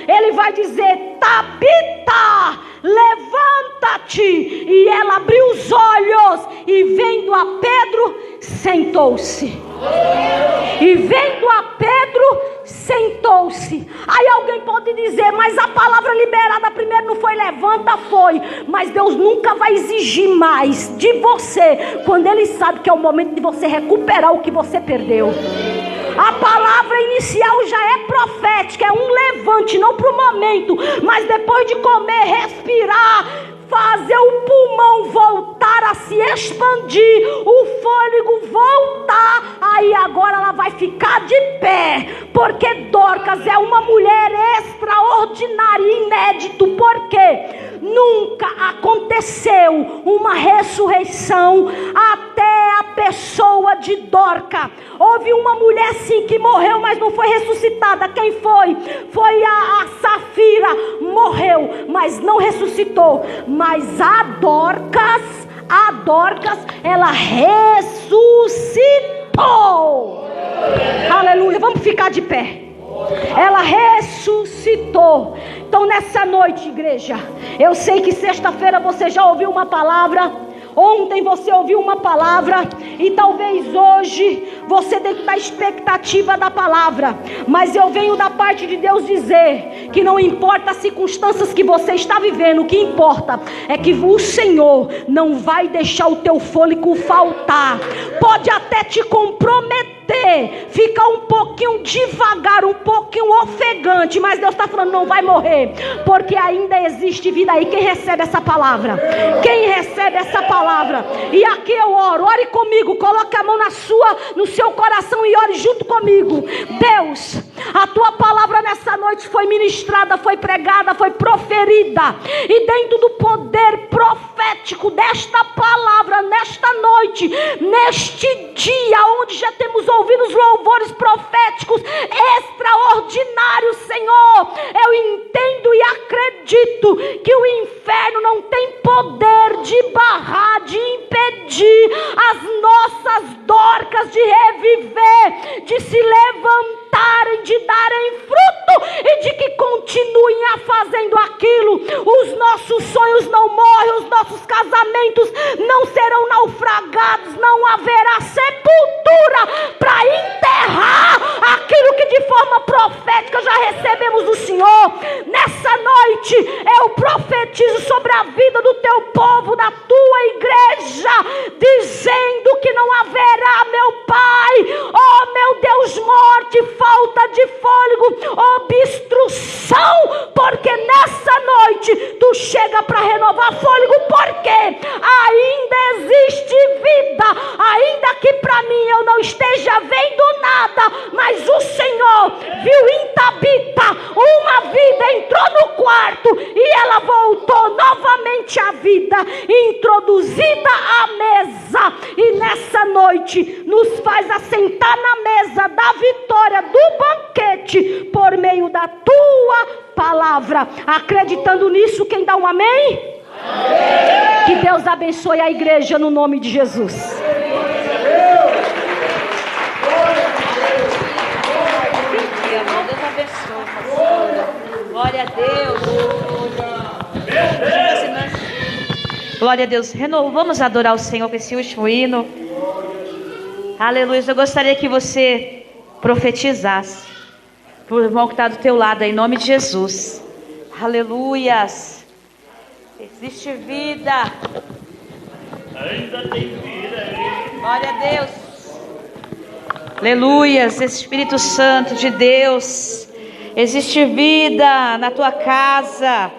ele vai dizer: Tabita, levanta-te. E ela abriu os olhos e vendo a Pedro, sentou-se. E vendo a Pedro, sentou-se. Aí alguém pode dizer: mas a palavra liberada primeiro não foi levanta, foi. Mas Deus nunca vai exigir mais de você quando Ele sabe que é o momento de você recuperar o que você perdeu. A palavra inicial já é profética, é um levante, não para o momento, mas depois de comer, respirar, fazer o pulmão voltar a se expandir, o fôlego voltar, aí agora ela vai ficar de pé, porque Dorcas é uma mulher extraordinária e inédito, porque nunca aconteceu uma ressurreição até a pessoa de Dorcas. Houve uma mulher sim que morreu, mas não foi ressuscitada. Quem foi? Foi a Safira, morreu, mas não ressuscitou. Mas a Dorcas, ela ressuscitou. Aleluia, vamos ficar de pé. Ela ressuscitou. Então nessa noite, igreja, eu sei que sexta-feira você já ouviu uma palavra, ontem você ouviu uma palavra, e talvez hoje você dentro da expectativa da palavra, mas eu venho da parte de Deus dizer que não importa as circunstâncias que você está vivendo, o que importa é que o Senhor não vai deixar o teu fôlego faltar. Pode até te comprometer, fica um pouquinho devagar, um pouquinho ofegante, mas Deus está falando: não vai morrer, porque ainda existe vida aí. Quem recebe essa palavra? Quem recebe essa palavra? E aqui eu oro, ore comigo, coloque a mão no seu coração e ore junto comigo. Deus, a tua palavra nessa noite foi ministrada, foi pregada, foi proferida, e dentro do poder profético desta palavra, nesta noite, neste dia onde já temos ouvido os louvores proféticos extraordinários, Senhor, eu entendo e acredito que o inferno não tem poder de barrar, de impedir as nossas Dorcas de reviver, de se levantarem, de darem fruto e de que continuem a fazendo aquilo. Os nossos sonhos não morrem, os nossos casamentos não serão naufragados, não haverá sepultura para enterrar aquilo que de forma profética já recebemos do Senhor. Nessa noite eu profetizo sobre a vida do teu povo, da tua igreja, dizendo que não haverá, meu Pai, oh meu Deus, morte, falta de fôlego, obstrução, porque nessa noite tu chega para renovar fôlego, porque ainda existe vida, ainda que para mim eu não esteja vendo nada, mas o Senhor viu em Tabita uma vida, entrou no quarto e ela voltou novamente à vida, introduzida à mesa, e nessa noite nos faz assentar na mesa da vitória, do banquete, por meio da tua palavra. Acreditando nisso, quem dá um amém? Amém. Que Deus abençoe a igreja no nome de Jesus.
Deus abençoe, pastora. Glória a Deus. Glória a Deus. Vamos adorar o Senhor com esse último hino. Aleluia. Eu gostaria que você profetizasse para o irmão que está do teu lado, em nome de Jesus. Aleluias. Existe vida.
Ainda tem vida.
Glória a Deus. Aleluias. Espírito Santo de Deus, existe vida na tua casa.